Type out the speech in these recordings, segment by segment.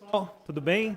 pessoal, tudo bem?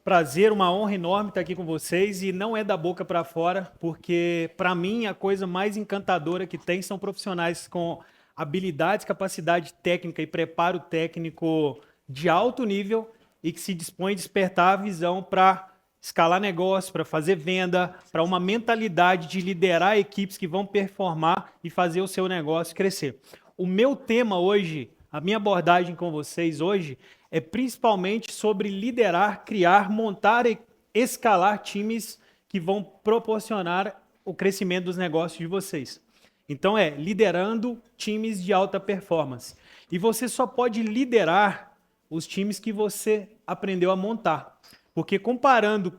Prazer, uma honra enorme estar aqui com vocês e não é da boca para fora, porque para mim a coisa mais encantadora que tem são profissionais com habilidades, capacidade técnica e preparo técnico de alto nível e que se dispõem a despertar a visão para escalar negócio, para fazer venda, para uma mentalidade de liderar equipes que vão performar e fazer o seu negócio crescer. O meu tema hoje, a minha abordagem com vocês hoje é principalmente sobre liderar, criar, montar e escalar times que vão proporcionar o crescimento dos negócios de vocês. Então liderando times de alta performance. E você só pode liderar os times que você aprendeu a montar. Porque comparando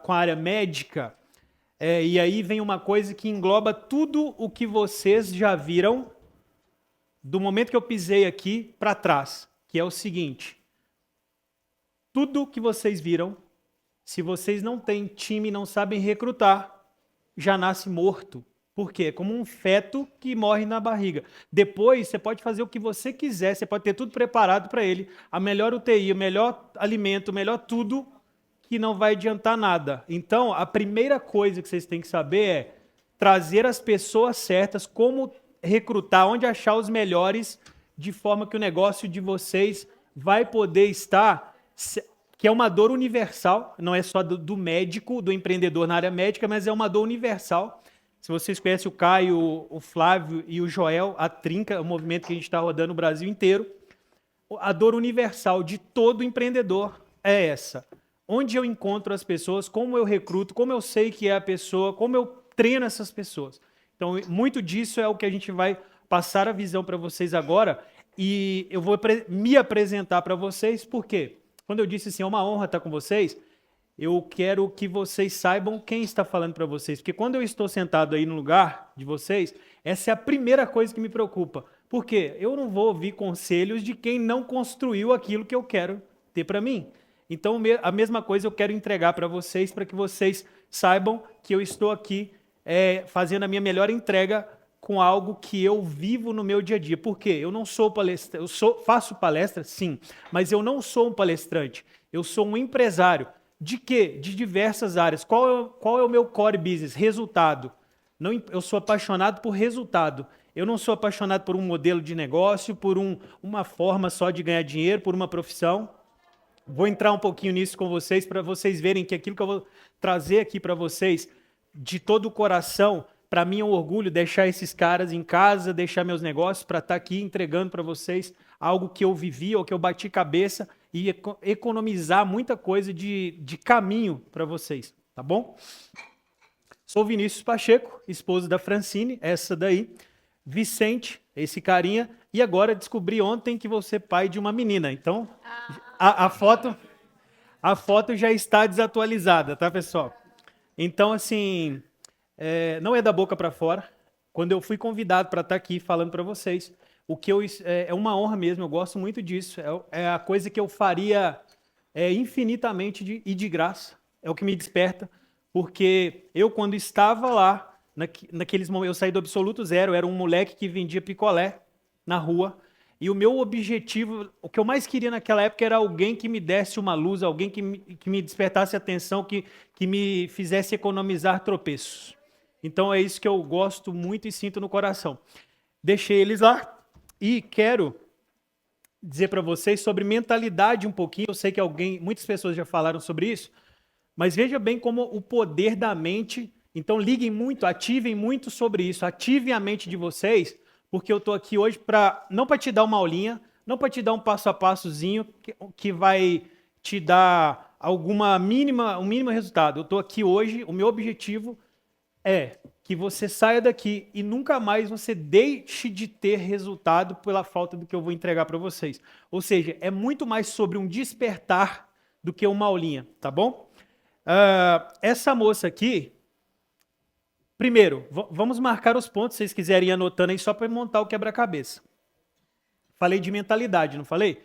com a área médica, e aí vem uma coisa que engloba tudo o que vocês já viram do momento que eu pisei aqui para trás, que é o seguinte: tudo que vocês viram, se vocês não têm time e não sabem recrutar, já nasce morto. Por quê? É como um feto que morre na barriga. Depois, você pode fazer o que você quiser, você pode ter tudo preparado para ele, a melhor UTI, o melhor alimento, o melhor tudo, que não vai adiantar nada. Então, a primeira coisa que vocês têm que saber é trazer as pessoas certas, como recrutar, onde achar os melhores, de forma que o negócio de vocês vai poder estar, que é uma dor universal, não é só do médico, do empreendedor na área médica, mas é uma dor universal. Se vocês conhecem o Caio, o Flávio e o Joel, a Trinca, o movimento que a gente está rodando no Brasil inteiro, a dor universal de todo empreendedor é essa. Onde eu encontro as pessoas, como eu recruto, como eu sei que é a pessoa, como eu treino essas pessoas. Então, muito disso é o que a gente vai passar a visão para vocês agora. E eu vou me apresentar para vocês, por quê? Quando eu disse assim, é uma honra estar com vocês, eu quero que vocês saibam quem está falando para vocês. Porque quando eu estou sentado aí no lugar de vocês, essa é a primeira coisa que me preocupa. Por quê? Eu não vou ouvir conselhos de quem não construiu aquilo que eu quero ter para mim. Então, a mesma coisa eu quero entregar para vocês, para que vocês saibam que eu estou aqui fazendo a minha melhor entrega com algo que eu vivo no meu dia a dia. Por quê? Eu não sou palestrante, faço palestra, sim, mas eu não sou um palestrante. Eu sou um empresário. De quê? De diversas áreas. Qual é o meu core business? Resultado. Não, eu sou apaixonado por resultado. Eu não sou apaixonado por um modelo de negócio, por uma forma só de ganhar dinheiro, por uma profissão. Vou entrar um pouquinho nisso com vocês para vocês verem que aquilo que eu vou trazer aqui para vocês de todo o coração, para mim é um orgulho deixar esses caras em casa, deixar meus negócios para estar aqui entregando para vocês algo que eu vivi ou que eu bati cabeça e economizar muita coisa de caminho para vocês, tá bom? Sou Vinícius Pacheco, esposo da Francine, essa daí. Vicente, esse carinha. E agora descobri ontem que você é pai de uma menina. Então, a foto já está desatualizada, tá, pessoal? Então, assim, não é da boca para fora. Quando eu fui convidado para estar aqui falando para vocês, é uma honra mesmo, eu gosto muito disso. É a coisa que eu faria infinitamente e de graça. É o que me desperta, porque eu, quando estava lá, naqueles momentos, eu saí do absoluto zero, eu era um moleque que vendia picolé na rua, e o meu objetivo, o que eu mais queria naquela época era alguém que me desse uma luz, alguém que me despertasse atenção, que me fizesse economizar tropeços. Então é isso que eu gosto muito e sinto no coração. Deixei eles lá e quero dizer para vocês sobre mentalidade um pouquinho. Eu sei que muitas pessoas já falaram sobre isso, mas veja bem como o poder da mente. Então liguem muito, ativem muito sobre isso, ativem a mente de vocês, porque eu estou aqui hoje não para te dar uma aulinha, não para te dar um passo a passozinho que vai te dar um mínimo resultado. Eu estou aqui hoje, o meu objetivo é que você saia daqui e nunca mais você deixe de ter resultado pela falta do que eu vou entregar para vocês. Ou seja, é muito mais sobre um despertar do que uma aulinha, tá bom? Essa moça aqui, primeiro, vamos marcar os pontos, se vocês quiserem ir anotando aí só para montar o quebra-cabeça. Falei de mentalidade, não falei?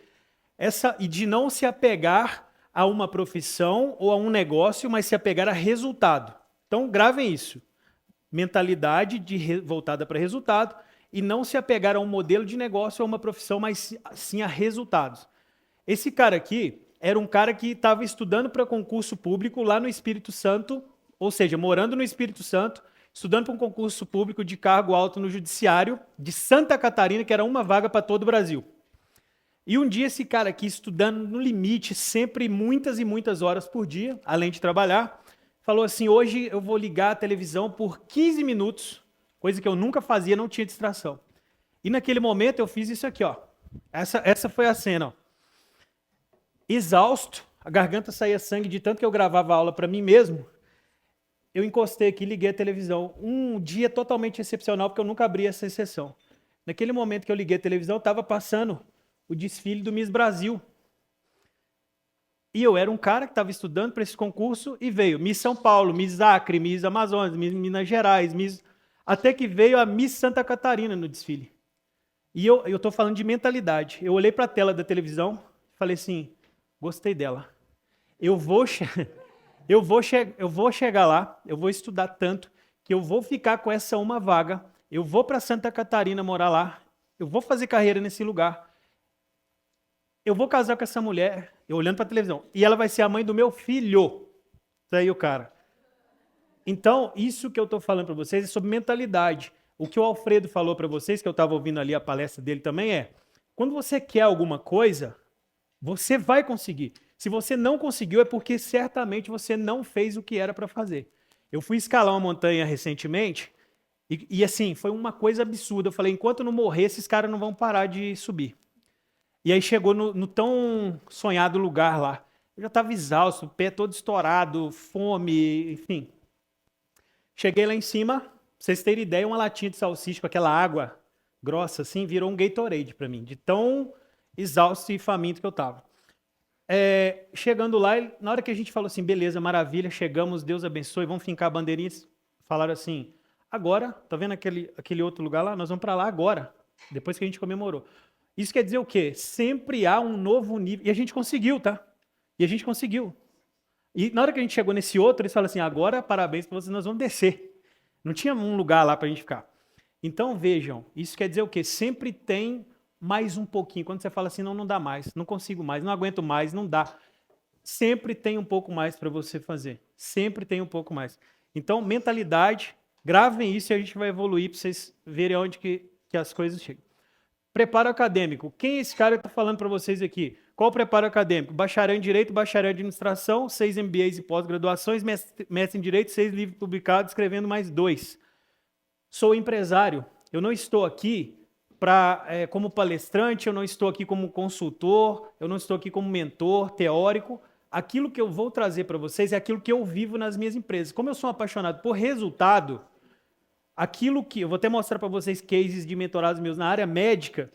E de não se apegar a uma profissão ou a um negócio, mas se apegar a resultado. Então, gravem isso. Mentalidade voltada para resultado e não se apegar a um modelo de negócio ou a uma profissão, mas sim a resultados. Esse cara aqui era um cara que estava estudando para concurso público lá no Espírito Santo, ou seja, morando no Espírito Santo, estudando para um concurso público de cargo alto no Judiciário de Santa Catarina, que era uma vaga para todo o Brasil. E um dia esse cara aqui, estudando no limite, sempre muitas e muitas horas por dia, além de trabalhar, falou assim, hoje eu vou ligar a televisão por 15 minutos, coisa que eu nunca fazia, não tinha distração. E naquele momento eu fiz isso aqui, ó. Essa foi a cena, ó. Exausto, a garganta saía sangue de tanto que eu gravava aula para mim mesmo, eu encostei aqui e liguei a televisão. Um dia totalmente excepcional, porque eu nunca abri essa exceção. Naquele momento que eu liguei a televisão, estava passando o desfile do Miss Brasil. E eu era um cara que estava estudando para esse concurso e veio Miss São Paulo, Miss Acre, Miss Amazonas, Miss Minas Gerais, até que veio a Miss Santa Catarina no desfile. E eu estou falando de mentalidade. Eu olhei para a tela da televisão e falei assim, gostei dela. Eu vou chegar lá, eu vou estudar tanto que eu vou ficar com essa uma vaga, eu vou para Santa Catarina morar lá, eu vou fazer carreira nesse lugar, eu vou casar com essa mulher, eu olhando para a televisão, e ela vai ser a mãe do meu filho. Isso aí o cara. Então, isso que eu estou falando para vocês é sobre mentalidade. O que o Alfredo falou para vocês, que eu estava ouvindo ali a palestra dele também é, quando você quer alguma coisa, você vai conseguir. Se você não conseguiu, é porque certamente você não fez o que era para fazer. Eu fui escalar uma montanha recentemente e assim, foi uma coisa absurda. Eu falei, enquanto não morrer, esses caras não vão parar de subir. E aí chegou no tão sonhado lugar lá. Eu já estava exausto, o pé todo estourado, fome, enfim. Cheguei lá em cima, pra vocês terem ideia, uma latinha de salsicha com aquela água grossa assim, virou um Gatorade para mim, de tão exausto e faminto que eu estava. Chegando lá, na hora que a gente falou assim, beleza, maravilha, chegamos, Deus abençoe, vamos fincar a bandeirinha, falaram assim, agora, tá vendo aquele outro lugar lá? Nós vamos para lá agora, depois que a gente comemorou. Isso quer dizer o quê? Sempre há um novo nível, e a gente conseguiu, tá? E a gente conseguiu. E na hora que a gente chegou nesse outro, eles falaram assim, agora, parabéns para vocês, nós vamos descer. Não tinha um lugar lá para a gente ficar. Então, vejam, isso quer dizer o quê? Sempre tem mais um pouquinho. Quando você fala assim, não dá mais, não consigo mais, não aguento mais, não dá. Sempre tem um pouco mais para você fazer. Sempre tem um pouco mais. Então, mentalidade, gravem isso e a gente vai evoluir para vocês verem onde que as coisas chegam. Preparo acadêmico. Quem é esse cara que está falando para vocês aqui? Qual o preparo acadêmico? Bacharel em Direito, bacharel em Administração, 6 MBAs e pós-graduações, mestre em Direito, 6 livros publicados, escrevendo mais 2. Sou empresário. Eu não estou aqui como palestrante, eu não estou aqui como consultor, eu não estou aqui como mentor, teórico. Aquilo que eu vou trazer para vocês é aquilo que eu vivo nas minhas empresas. Como eu sou apaixonado por resultado, aquilo que... Eu vou até mostrar para vocês cases de mentorados meus na área médica,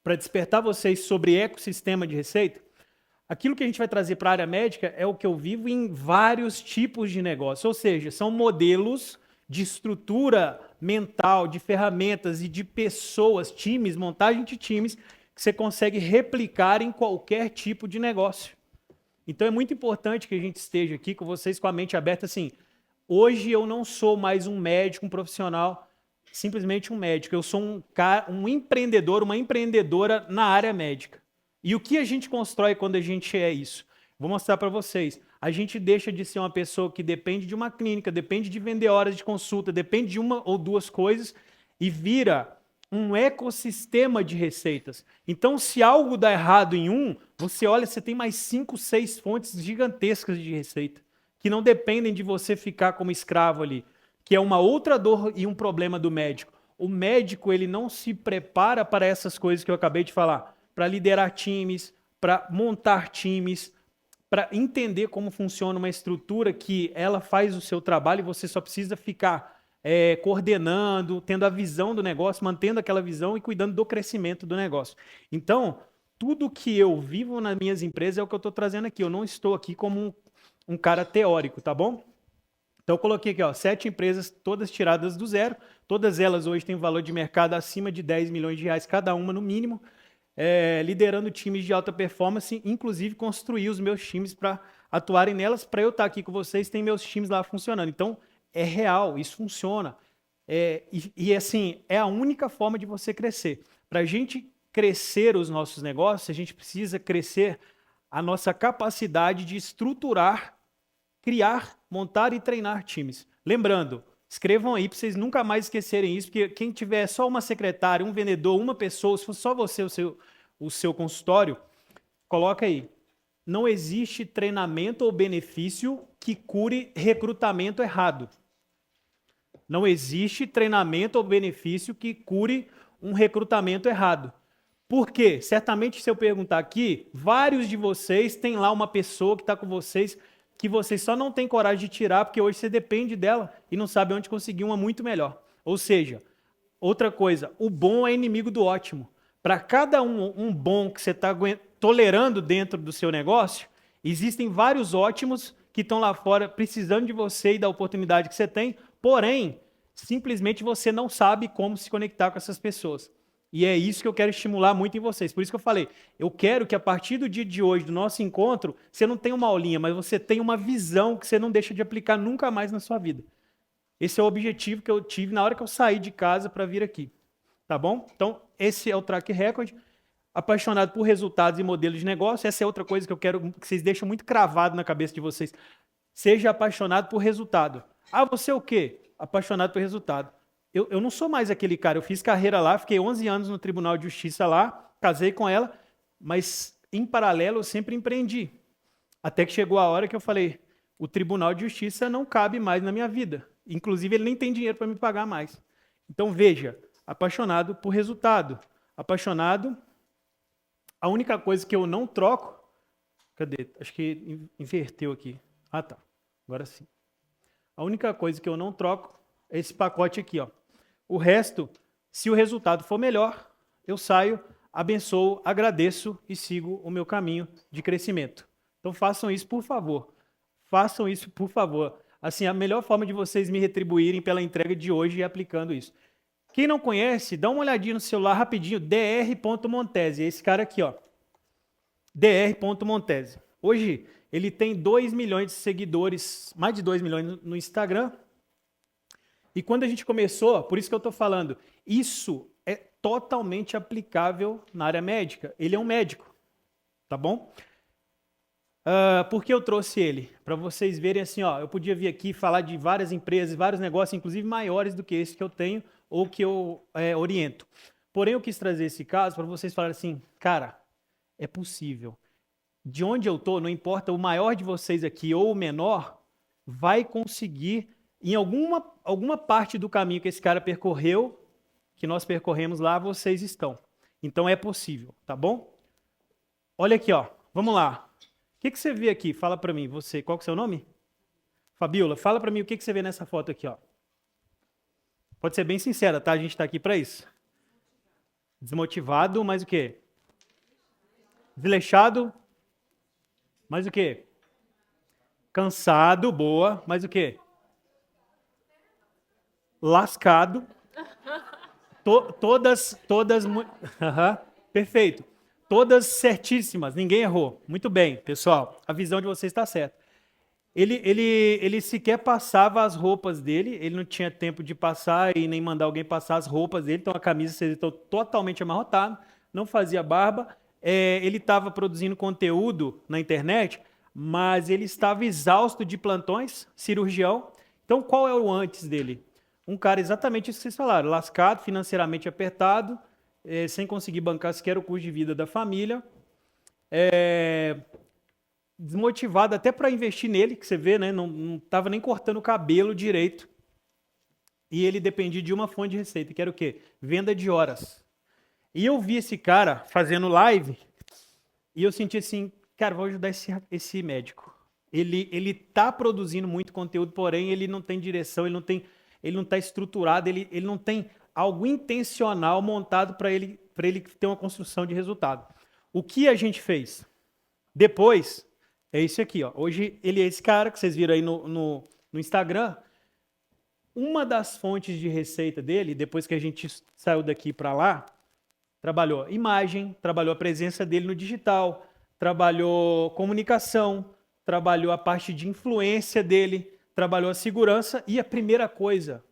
para despertar vocês sobre ecossistema de receita. Aquilo que a gente vai trazer para a área médica é o que eu vivo em vários tipos de negócio. Ou seja, são modelos de estrutura mental, de ferramentas e de pessoas, times, montagem de times, que você consegue replicar em qualquer tipo de negócio. Então é muito importante que a gente esteja aqui com vocês com a mente aberta assim, hoje eu não sou mais um médico, um profissional, simplesmente um médico, eu sou um empreendedor, uma empreendedora na área médica. E o que a gente constrói quando a gente é isso? Vou mostrar para vocês. A gente deixa de ser uma pessoa que depende de uma clínica, depende de vender horas de consulta, depende de uma ou duas coisas e vira um ecossistema de receitas. Então, se algo dá errado em um, você olha, você tem mais 5, 6 fontes gigantescas de receita que não dependem de você ficar como escravo ali, que é uma outra dor e um problema do médico. O médico, ele não se prepara para essas coisas que eu acabei de falar, para liderar times, para montar times, para entender como funciona uma estrutura que ela faz o seu trabalho e você só precisa ficar coordenando, tendo a visão do negócio, mantendo aquela visão e cuidando do crescimento do negócio. Então, tudo que eu vivo nas minhas empresas é o que eu estou trazendo aqui. Eu não estou aqui como um cara teórico, tá bom? Então, eu coloquei aqui, ó, 7 empresas, todas tiradas do zero. Todas elas hoje têm um valor de mercado acima de 10 milhões de reais cada uma, no mínimo. Liderando times de alta performance, inclusive construir os meus times para atuarem nelas. Para eu estar aqui com vocês, tem meus times lá funcionando. Então, é real, isso funciona. Assim, é a única forma de você crescer. Para a gente crescer os nossos negócios, a gente precisa crescer a nossa capacidade de estruturar, criar, montar e treinar times. Lembrando, escrevam aí para vocês nunca mais esquecerem isso, porque quem tiver só uma secretária, um vendedor, uma pessoa, se for só você, o seu consultório, coloca aí. Não existe treinamento ou benefício que cure recrutamento errado. Não existe treinamento ou benefício que cure um recrutamento errado. Por quê? Certamente, se eu perguntar aqui, vários de vocês têm lá uma pessoa que está com vocês, que vocês só não têm coragem de tirar, porque hoje você depende dela e não sabe onde conseguir uma muito melhor. Ou seja, outra coisa, o bom é inimigo do ótimo. Para cada um bom que você está tolerando dentro do seu negócio, existem vários ótimos que estão lá fora precisando de você e da oportunidade que você tem, porém, simplesmente você não sabe como se conectar com essas pessoas. E é isso que eu quero estimular muito em vocês. Por isso que eu falei, eu quero que a partir do dia de hoje, do nosso encontro, você não tenha uma aulinha, mas você tenha uma visão que você não deixa de aplicar nunca mais na sua vida. Esse é o objetivo que eu tive na hora que eu saí de casa para vir aqui. Tá bom? Então, esse é o Track Record. Apaixonado por resultados e modelos de negócio. Essa é outra coisa que eu quero que vocês deixem muito cravado na cabeça de vocês. Seja apaixonado por resultado. Ah, você é o quê? Apaixonado por resultado. Eu não sou mais aquele cara. Eu fiz carreira lá, fiquei 11 anos no Tribunal de Justiça lá, casei com ela, mas em paralelo eu sempre empreendi. Até que chegou a hora que eu falei, o Tribunal de Justiça não cabe mais na minha vida. Inclusive, ele nem tem dinheiro para me pagar mais. Então, veja, apaixonado por resultado. Apaixonado. A única coisa que eu não troco... Cadê? Acho que inverteu aqui. Ah, tá. Agora sim. A única coisa que eu não troco é esse pacote aqui, ó. O resto, se o resultado for melhor, eu saio, abençoo, agradeço e sigo o meu caminho de crescimento. Então façam isso, por favor. Façam isso, por favor. Assim, a melhor forma de vocês me retribuírem pela entrega de hoje é aplicando isso. Quem não conhece, dá uma olhadinha no celular rapidinho, dr.montese. É esse cara aqui, ó. dr.montese. Hoje, ele tem 2 milhões de seguidores, mais de 2 milhões no Instagram. E quando a gente começou, por isso que eu estou falando, isso é totalmente aplicável na área médica. Ele é um médico, tá bom? Por que eu trouxe ele? Para vocês verem assim, ó, eu podia vir aqui falar de várias empresas, vários negócios, inclusive maiores do que esse que eu tenho ou que eu oriento. Porém, eu quis trazer esse caso para vocês falarem assim, cara, é possível. De onde eu estou, não importa, o maior de vocês aqui ou o menor, vai conseguir, em alguma parte do caminho que esse cara percorreu, que nós percorremos lá, vocês estão. Então é possível, tá bom? Olha aqui, ó, vamos lá. O que você vê aqui? Fala para mim, você, qual que é o seu nome? Fabiola, fala para mim o que você vê nessa foto aqui, ó. Pode ser bem sincera, tá? A gente está aqui para isso. Desmotivado, mas o quê? Desleixado, mas o quê? Cansado, boa, mas o quê? Lascado. Todas, perfeito. Todas certíssimas, ninguém errou. Muito bem, pessoal, a visão de vocês está certa. Ele sequer passava as roupas dele, ele não tinha tempo de passar e nem mandar alguém passar as roupas dele, então a camisa se editou totalmente amarrotada, não fazia barba, ele estava produzindo conteúdo na internet, mas ele estava exausto de plantões, cirurgião. Então qual é o antes dele? Um cara exatamente isso que vocês falaram, lascado, financeiramente apertado, sem conseguir bancar sequer o custo de vida da família, desmotivado até para investir nele, que você vê, né? Não estava nem cortando o cabelo direito. E ele dependia de uma fonte de receita, que era o quê? Venda de horas. E eu vi esse cara fazendo live e eu senti assim, cara, vou ajudar esse médico. Ele tá produzindo muito conteúdo, porém ele não tem direção, ele não está estruturado, ele não tem algo intencional montado para ele ter uma construção de resultado. O que a gente fez? Depois, é isso aqui, ó. Hoje ele é esse cara que vocês viram aí no Instagram. Uma das fontes de receita dele, depois que a gente saiu daqui para lá, trabalhou imagem, trabalhou a presença dele no digital, trabalhou comunicação, trabalhou a parte de influência dele, trabalhou a segurança e a primeira coisa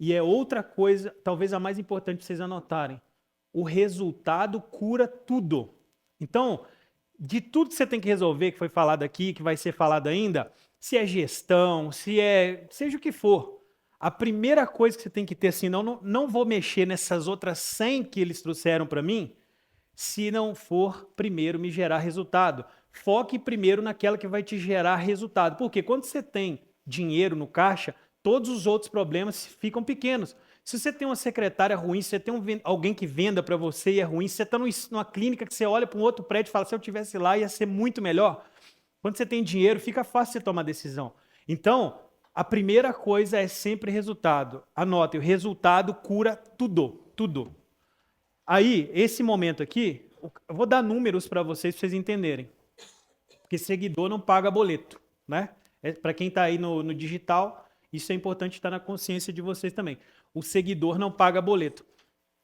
e é outra coisa, talvez a mais importante para vocês anotarem, O resultado cura tudo. Então, de tudo que você tem que resolver, que foi falado aqui, que vai ser falado ainda, se é gestão, seja o que for, a primeira coisa que você tem que ter assim, não vou mexer nessas outras 100 que eles trouxeram para mim, se não for primeiro me gerar resultado. Foque primeiro naquela que vai te gerar resultado. Porque quando você tem dinheiro no caixa, todos os outros problemas ficam pequenos. Se você tem uma secretária ruim, se você tem alguém que venda para você e é ruim, se você está numa clínica que você olha para um outro prédio e fala, se eu tivesse lá ia ser muito melhor. Quando você tem dinheiro, fica fácil você tomar decisão. Então, a primeira coisa é sempre resultado. Anote, o resultado cura tudo, tudo. Aí, esse momento aqui, eu vou dar números para vocês entenderem. Porque seguidor não paga boleto, né? Para quem está aí no digital, isso é importante estar na consciência de vocês também. O seguidor não paga boleto.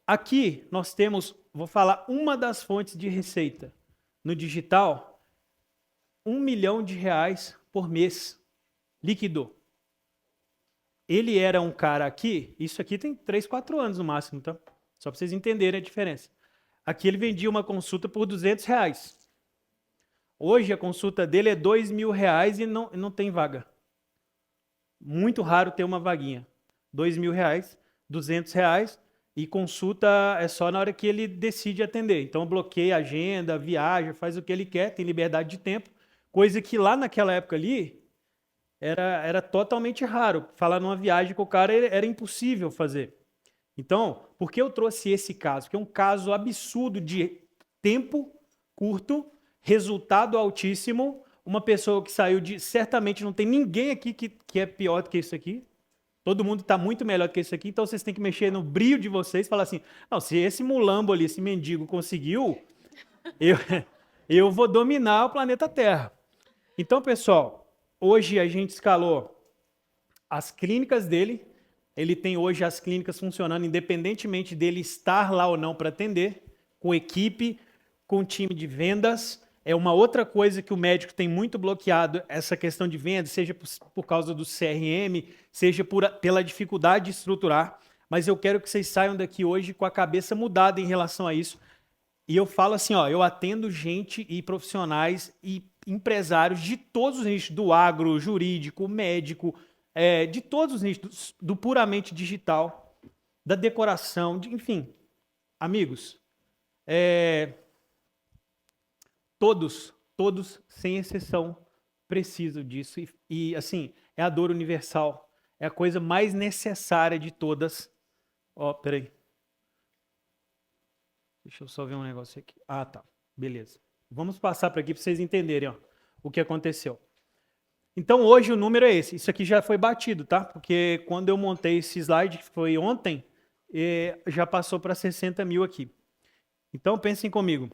Aqui nós temos, vou falar uma das fontes de receita. No digital, R$1 milhão por mês, líquido. Ele era um cara aqui, isso aqui tem 3, 4 anos no máximo, tá? Só para vocês entenderem a diferença. Aqui ele vendia uma consulta por R$200. Hoje a consulta dele é R$2.000 e não tem vaga. Muito raro ter uma vaguinha. R$2.000, R$200 e consulta é só na hora que ele decide atender. Então bloqueia a agenda, viaja, faz o que ele quer, tem liberdade de tempo. Coisa que lá naquela época ali era totalmente raro. Falar numa viagem com o cara era impossível fazer. Então, por que eu trouxe esse caso? Porque é um caso absurdo de tempo curto, resultado altíssimo, uma pessoa que saiu de... Certamente não tem ninguém aqui que é pior do que isso aqui. Todo mundo está muito melhor do que isso aqui, então vocês têm que mexer no brio de vocês e falar assim, não, se esse mulambo ali, esse mendigo conseguiu, eu vou dominar o planeta Terra. Então, pessoal, hoje a gente escalou as clínicas dele. Ele tem hoje as clínicas funcionando independentemente dele estar lá ou não para atender, com equipe, com time de vendas. É uma outra coisa que o médico tem muito bloqueado, essa questão de vendas, seja por causa do CRM, seja pela dificuldade de estruturar. Mas eu quero que vocês saiam daqui hoje com a cabeça mudada em relação a isso. E eu falo assim, ó, eu atendo gente e profissionais e empresários de todos os nichos, do agro, jurídico, médico, de todos os nichos, do puramente digital, da decoração, enfim. Amigos, todos, sem exceção, precisam disso. E, assim, é a dor universal. É a coisa mais necessária de todas. Ó, peraí. Deixa eu só ver um negócio aqui. Ah, tá. Beleza. Vamos passar para aqui para vocês entenderem, ó, o que aconteceu. Então, hoje o número é esse. Isso aqui já foi batido, tá? Porque quando eu montei esse slide, que foi ontem, já passou para 60 mil aqui. Então, pensem comigo.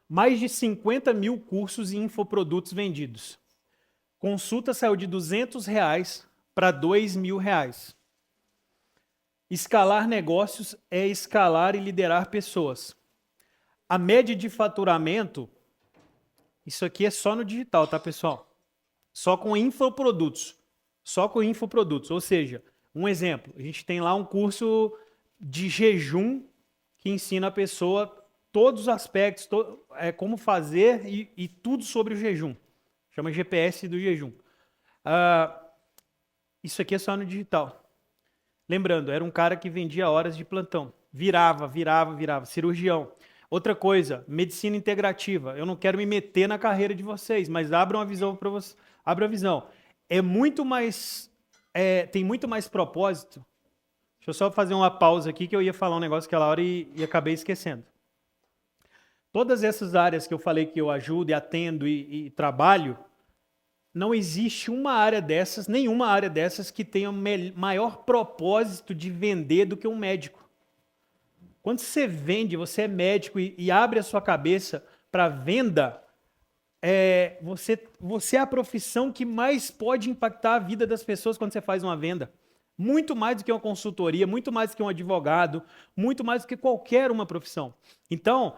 Mais de 50 mil cursos e infoprodutos vendidos. Consulta saiu de R$200 para R$2.000. Escalar negócios é escalar e liderar pessoas. A média de faturamento, isso aqui é só no digital, tá, pessoal? Só com infoprodutos. Só com infoprodutos. Ou seja, um exemplo, a gente tem lá um curso de jejum que ensina a pessoa todos os aspectos, como fazer e tudo sobre o jejum. Chama GPS do jejum. Isso aqui é só no digital. Lembrando, era um cara que vendia horas de plantão. Virava. Cirurgião. Outra coisa, medicina integrativa. Eu não quero me meter na carreira de vocês, mas abram a visão para vocês. Abra a visão. É muito mais... tem muito mais propósito. Deixa eu só fazer uma pausa aqui que eu ia falar um negócio aquela hora e acabei esquecendo. Todas essas áreas que eu falei que eu ajudo e atendo e trabalho, não existe uma área dessas, nenhuma área dessas que tenha maior propósito de vender do que um médico. Quando você vende, você é médico e abre a sua cabeça para venda, você é a profissão que mais pode impactar a vida das pessoas quando você faz uma venda. Muito mais do que uma consultoria, muito mais do que um advogado, muito mais do que qualquer uma profissão. Então,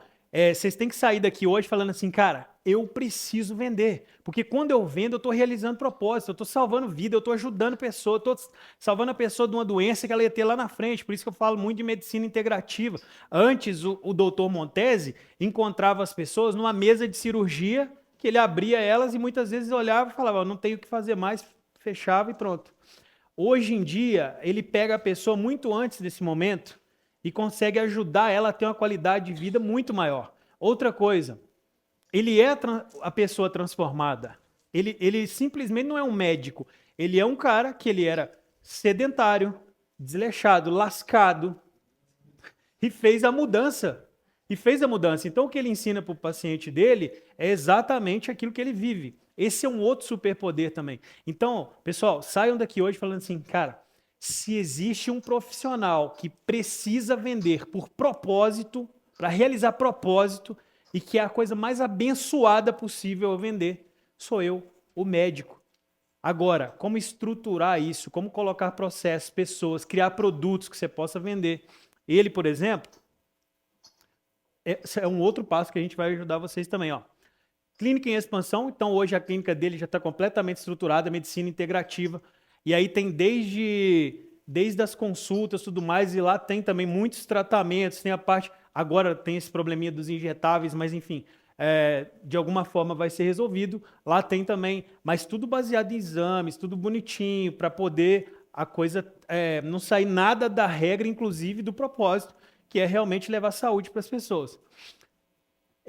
vocês têm que sair daqui hoje falando assim, cara, eu preciso vender. Porque quando eu vendo, eu estou realizando propósito, eu estou salvando vida, eu estou ajudando pessoa, eu estou salvando a pessoa de uma doença que ela ia ter lá na frente. Por isso que eu falo muito de medicina integrativa. Antes, o doutor Montesi encontrava as pessoas numa mesa de cirurgia, que ele abria elas e muitas vezes olhava e falava, não tenho o que fazer mais, fechava e pronto. Hoje em dia, ele pega a pessoa muito antes desse momento e consegue ajudar ela a ter uma qualidade de vida muito maior. Outra coisa, ele é a pessoa transformada. Ele simplesmente não é um médico. Ele é um cara que ele era sedentário, desleixado, lascado e fez a mudança. Então, o que ele ensina para o paciente dele é exatamente aquilo que ele vive. Esse é um outro superpoder também. Então, pessoal, saiam daqui hoje falando assim, cara, se existe um profissional que precisa vender por propósito, para realizar propósito, e que é a coisa mais abençoada possível a vender, sou eu, o médico. Agora, como estruturar isso, como colocar processos, pessoas, criar produtos que você possa vender. Ele, por exemplo, é um outro passo que a gente vai ajudar vocês também, ó. Clínica em expansão, então hoje a clínica dele já está completamente estruturada, medicina integrativa, e aí tem desde as consultas e tudo mais, e lá tem também muitos tratamentos, tem a parte, agora tem esse probleminha dos injetáveis, mas enfim, de alguma forma vai ser resolvido. Lá tem também, mas tudo baseado em exames, tudo bonitinho, para poder a coisa não sair nada da regra, inclusive do propósito, que é realmente levar saúde para as pessoas.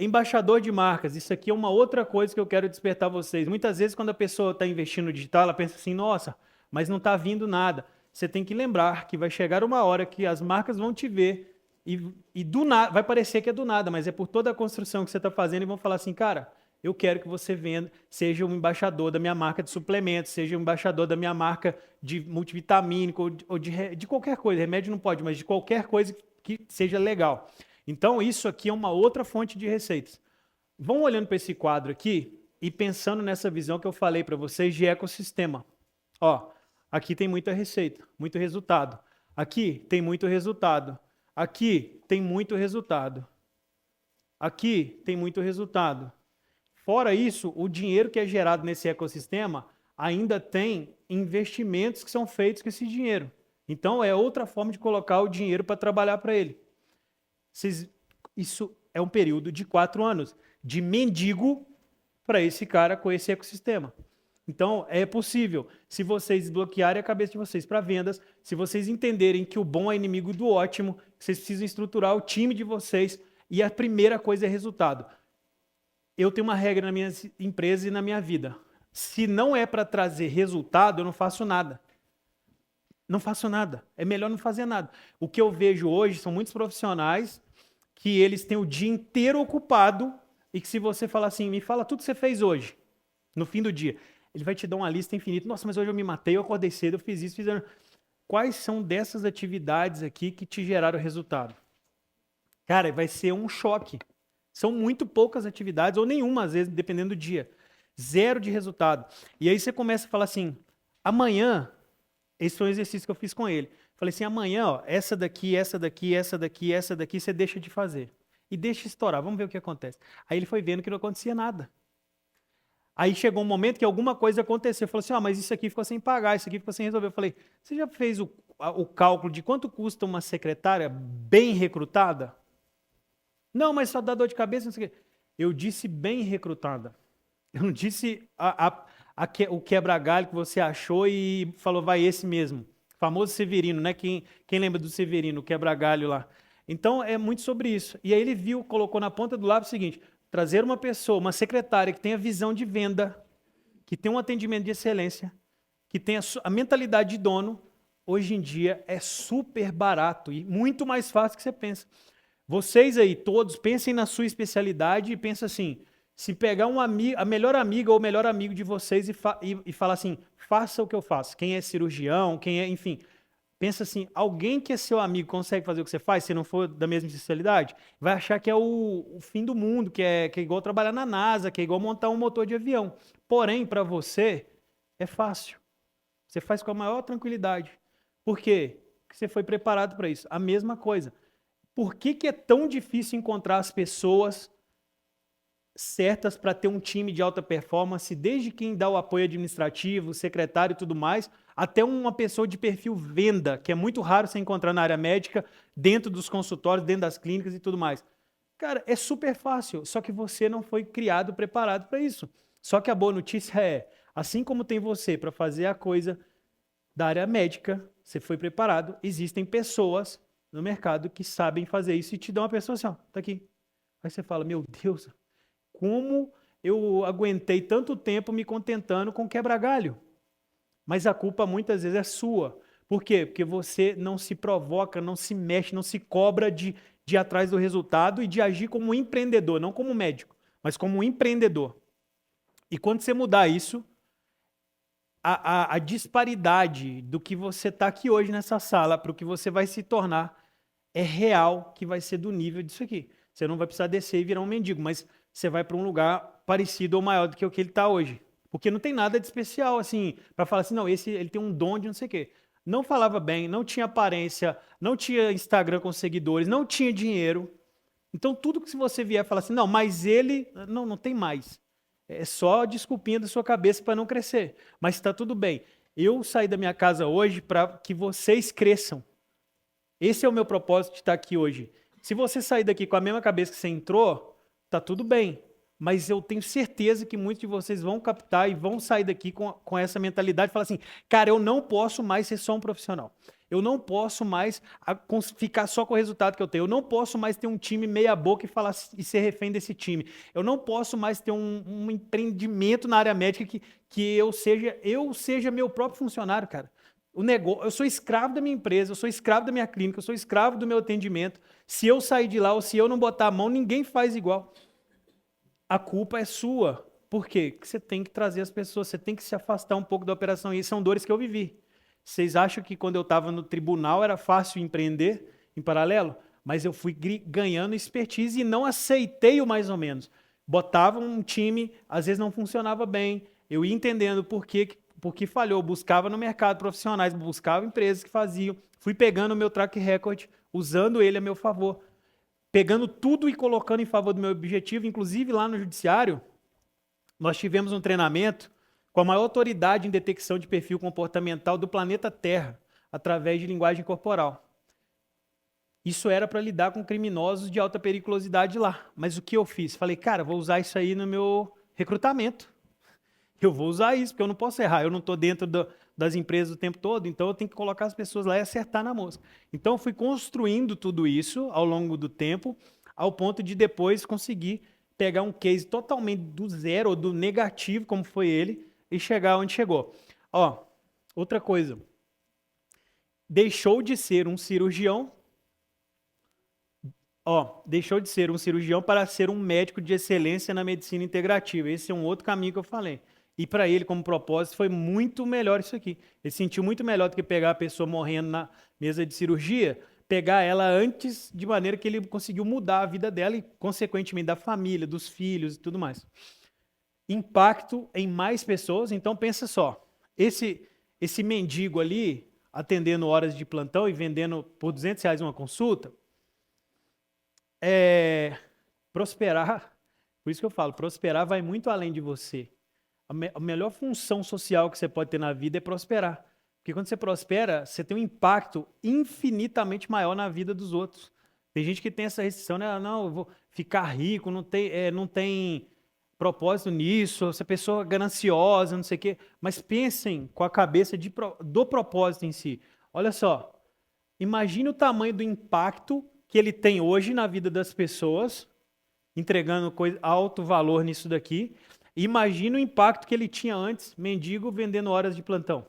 Embaixador de marcas, isso aqui é uma outra coisa que eu quero despertar vocês. Muitas vezes, quando a pessoa está investindo no digital, ela pensa assim, nossa, mas não está vindo nada. Você tem que lembrar que vai chegar uma hora que as marcas vão te ver e do nada, vai parecer que é do nada, mas é por toda a construção que você está fazendo e vão falar assim, cara, eu quero que você venda, seja um embaixador da minha marca de suplementos, seja um embaixador da minha marca de multivitamínico ou de qualquer coisa. Remédio não pode, mas de qualquer coisa que seja legal. Então, isso aqui é uma outra fonte de receitas. Vão olhando para esse quadro aqui e pensando nessa visão que eu falei para vocês de ecossistema. Ó, aqui tem muita receita, muito resultado. Aqui tem muito resultado. Aqui tem muito resultado. Aqui tem muito resultado. Fora isso, o dinheiro que é gerado nesse ecossistema ainda tem investimentos que são feitos com esse dinheiro. Então, é outra forma de colocar o dinheiro para trabalhar para ele. Isso é um período de 4 anos de mendigo para esse cara com esse ecossistema. Então, é possível, se vocês desbloquearem a cabeça de vocês para vendas, se vocês entenderem que o bom é inimigo do ótimo, vocês precisam estruturar o time de vocês e a primeira coisa é resultado. Eu tenho uma regra na minha empresa e na minha vida. Se não é para trazer resultado, eu não faço nada. Não faço nada. É melhor não fazer nada. O que eu vejo hoje são muitos profissionais que eles têm o dia inteiro ocupado e que se você falar assim, me fala tudo que você fez hoje, no fim do dia, ele vai te dar uma lista infinita. Nossa, mas hoje eu me matei, eu acordei cedo, eu fiz isso, fiz... Quais são dessas atividades aqui que te geraram resultado? Cara, vai ser um choque. São muito poucas atividades, ou nenhuma, às vezes, dependendo do dia. Zero de resultado. E aí você começa a falar assim, amanhã, esse foi um exercício que eu fiz com ele. Falei assim, amanhã, ó, essa daqui, você deixa de fazer. E deixa estourar, vamos ver o que acontece. Aí ele foi vendo que não acontecia nada. Aí chegou um momento que alguma coisa aconteceu. Falou assim, mas isso aqui ficou sem pagar, isso aqui ficou sem resolver. Eu falei, você já fez o cálculo de quanto custa uma secretária bem recrutada? Não, mas só dá dor de cabeça, não sei o quê. Eu disse bem recrutada. Eu não disse o quebra-galho que você achou e falou, vai esse mesmo. Famoso Severino, né? Quem lembra do Severino, o quebra-galho lá? Então, é muito sobre isso. E aí ele viu, colocou na ponta do lápis o seguinte, trazer uma pessoa, uma secretária que tenha visão de venda, que tenha um atendimento de excelência, que tenha a mentalidade de dono, hoje em dia é super barato e muito mais fácil do que você pensa. Vocês aí todos pensem na sua especialidade e pensem assim, se pegar a melhor amiga ou o melhor amigo de vocês e falar assim, faça o que eu faço. Quem é cirurgião, quem é, enfim. Pensa assim, alguém que é seu amigo consegue fazer o que você faz, se não for da mesma especialidade, vai achar que é o fim do mundo, que é igual trabalhar na NASA, que é igual montar um motor de avião. Porém, para você, é fácil. Você faz com a maior tranquilidade. Por quê? Porque você foi preparado para isso. A mesma coisa. Por que é tão difícil encontrar as pessoas certas para ter um time de alta performance, desde quem dá o apoio administrativo, secretário e tudo mais, até uma pessoa de perfil venda, que é muito raro você encontrar na área médica, dentro dos consultórios, dentro das clínicas e tudo mais. Cara, é super fácil, só que você não foi criado, preparado para isso. Só que a boa notícia é, assim como tem você para fazer a coisa da área médica, você foi preparado, existem pessoas no mercado que sabem fazer isso e te dão uma pessoa assim, ó, tá aqui. Aí você fala, meu Deus, como eu aguentei tanto tempo me contentando com quebra-galho? Mas a culpa muitas vezes é sua. Por quê? Porque você não se provoca, não se mexe, não se cobra de ir atrás do resultado e de agir como um empreendedor, não como médico, mas como um empreendedor. E quando você mudar isso, a disparidade do que você está aqui hoje nessa sala para o que você vai se tornar é real, que vai ser do nível disso aqui. Você não vai precisar descer e virar um mendigo, mas você vai para um lugar parecido ou maior do que o que ele está hoje. Porque não tem nada de especial, assim, para falar assim, não, esse ele tem um dom de não sei o quê. Não falava bem, não tinha aparência, não tinha Instagram com seguidores, não tinha dinheiro. Então, tudo que se você vier falar assim, não, mas ele, não tem mais. É só desculpinha da sua cabeça para não crescer. Mas está tudo bem. Eu saí da minha casa hoje para que vocês cresçam. Esse é o meu propósito de estar aqui hoje. Se você sair daqui com a mesma cabeça que você entrou, tá tudo bem. Mas eu tenho certeza que muitos de vocês vão captar e vão sair daqui com essa mentalidade e falar assim, cara, eu não posso mais ser só um profissional. Eu não posso mais ficar só com o resultado que eu tenho. Eu não posso mais ter um time meia boca e ser refém desse time. Eu não posso mais ter um empreendimento na área médica que eu seja meu próprio funcionário, cara. Eu sou escravo da minha empresa, eu sou escravo da minha clínica, eu sou escravo do meu atendimento. Se eu sair de lá ou se eu não botar a mão, ninguém faz igual. A culpa é sua. Por quê? Porque você tem que trazer as pessoas, você tem que se afastar um pouco da operação. E são dores que eu vivi. Vocês acham que quando eu estava no tribunal era fácil empreender em paralelo? Mas eu fui ganhando expertise e não aceitei o mais ou menos. Botava um time, às vezes não funcionava bem. Eu ia entendendo por que falhou. Buscava no mercado profissionais, buscava empresas que faziam. Fui pegando o meu track record, usando ele a meu favor. Pegando tudo e colocando em favor do meu objetivo. Inclusive lá no judiciário, nós tivemos um treinamento com a maior autoridade em detecção de perfil comportamental do planeta Terra, através de linguagem corporal. Isso era para lidar com criminosos de alta periculosidade lá. Mas o que eu fiz? Falei, cara, vou usar isso aí no meu recrutamento. Eu vou usar isso, porque eu não posso errar. Eu não estou dentro das empresas o tempo todo, então eu tenho que colocar as pessoas lá e acertar na mosca. Então eu fui construindo tudo isso ao longo do tempo, ao ponto de depois conseguir pegar um case totalmente do zero, ou do negativo, como foi ele, e chegar onde chegou. Ó, outra coisa. Deixou de ser um cirurgião para ser um médico de excelência na medicina integrativa. Esse é um outro caminho que eu falei. E para ele, como propósito, foi muito melhor isso aqui. Ele sentiu muito melhor do que pegar a pessoa morrendo na mesa de cirurgia, pegar ela antes, de maneira que ele conseguiu mudar a vida dela e, consequentemente, da família, dos filhos e tudo mais. Impacto em mais pessoas. Então, pensa só. Esse mendigo ali, atendendo horas de plantão e vendendo por R$200 uma consulta, prosperar, por isso que eu falo, prosperar vai muito além de você. A melhor função social que você pode ter na vida é prosperar. Porque quando você prospera, você tem um impacto infinitamente maior na vida dos outros. Tem gente que tem essa restrição, né? Não, eu vou ficar rico, não tem propósito nisso, essa pessoa gananciosa, não sei o quê. Mas pensem com a cabeça do propósito em si. Olha só, imagine o tamanho do impacto que ele tem hoje na vida das pessoas, entregando alto valor nisso daqui. Imagina o impacto que ele tinha antes, mendigo vendendo horas de plantão.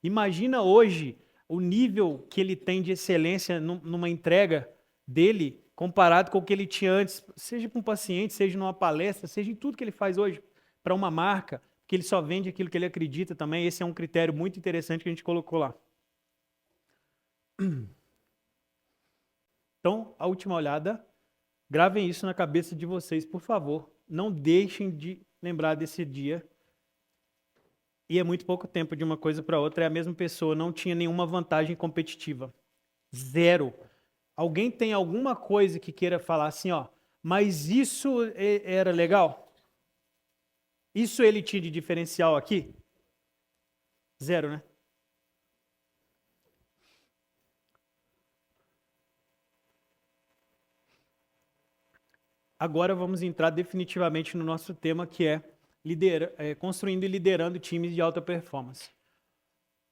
Imagina hoje o nível que ele tem de excelência numa entrega dele, comparado com o que ele tinha antes, seja com um paciente, seja numa palestra, seja em tudo que ele faz hoje para uma marca, que ele só vende aquilo que ele acredita também. Esse é um critério muito interessante que a gente colocou lá. Então, a última olhada, gravem isso na cabeça de vocês, por favor. Não deixem de lembrar desse dia. E é muito pouco tempo de uma coisa para outra. É a mesma pessoa, não tinha nenhuma vantagem competitiva. Zero. Alguém tem alguma coisa que queira falar assim, ó, Mas isso era legal? Isso ele tinha de diferencial aqui? Zero, né? Agora vamos entrar definitivamente no nosso tema, que é construindo e liderando times de alta performance.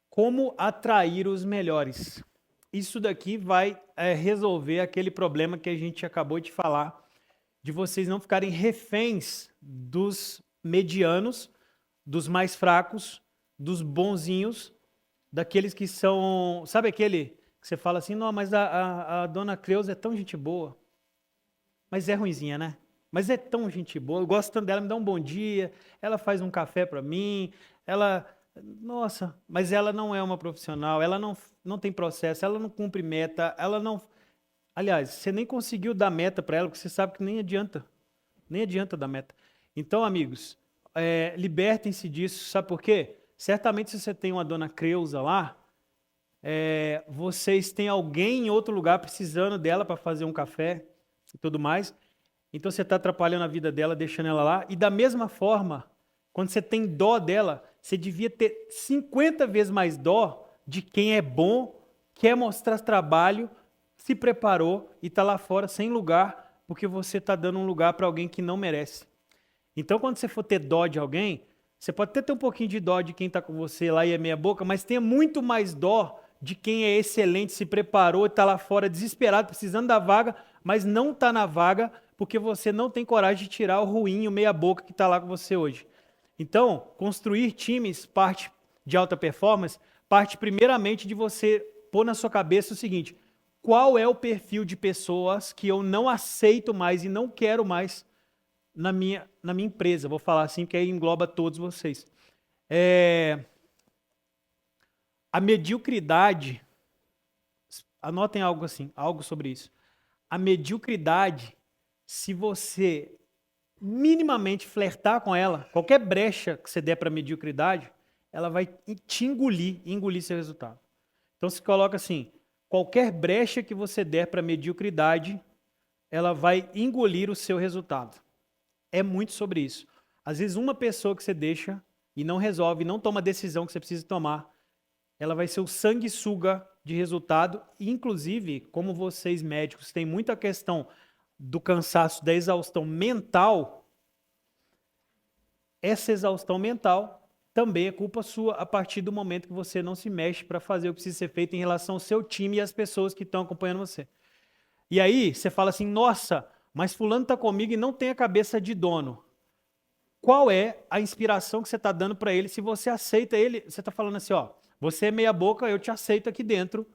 Como atrair os melhores? Isso daqui vai resolver aquele problema que a gente acabou de falar, de vocês não ficarem reféns dos medianos, dos mais fracos, dos bonzinhos, daqueles que são... Sabe aquele que você fala assim, não, mas a dona Creuza é tão gente boa. Mas é ruinzinha, né? Mas é tão gente boa. Eu gosto tanto dela, me dá um bom dia. Ela faz um café para mim. Ela, nossa, mas ela não é uma profissional. Ela não tem processo. Ela não cumpre meta. Ela não. Aliás, você nem conseguiu dar meta para ela, porque você sabe que nem adianta. Nem adianta dar meta. Então, amigos, libertem-se disso. Sabe por quê? Certamente, se você tem uma dona Creuza lá, vocês têm alguém em outro lugar precisando dela para fazer um café e tudo mais. Então você está atrapalhando a vida dela, deixando ela lá. E da mesma forma, quando você tem dó dela, você devia ter 50 vezes mais dó de quem é bom, quer mostrar trabalho, se preparou e está lá fora sem lugar, porque você está dando um lugar para alguém que não merece. Então, quando você for ter dó de alguém, você pode até ter um pouquinho de dó de quem está com você lá e é meia boca, mas tenha muito mais dó de quem é excelente, se preparou, está lá fora desesperado, precisando da vaga, mas não está na vaga porque você não tem coragem de tirar o ruim, o meia boca que está lá com você hoje. Então, construir times, parte de alta performance, parte primeiramente de você pôr na sua cabeça o seguinte: qual é o perfil de pessoas que eu não aceito mais e não quero mais na minha empresa? Vou falar assim, porque aí engloba todos vocês. A mediocridade, anotem algo assim, algo sobre isso. A mediocridade, se você minimamente flertar com ela, qualquer brecha que você der para a mediocridade, ela vai te engolir seu resultado. Então se coloca assim, qualquer brecha que você der para a mediocridade, ela vai engolir o seu resultado. É muito sobre isso. Às vezes uma pessoa que você deixa e não resolve, não toma a decisão que você precisa tomar, ela vai ser o sanguessuga de resultado. E, inclusive, como vocês médicos têm muita questão do cansaço, da exaustão mental, essa exaustão mental também é culpa sua a partir do momento que você não se mexe para fazer o que precisa ser feito em relação ao seu time e às pessoas que estão acompanhando você. E aí você fala assim, nossa, mas fulano está comigo e não tem a cabeça de dono. Qual é a inspiração que você está dando para ele? Se você aceita ele, você está falando assim, ó, você é meia boca, eu te aceito aqui dentro,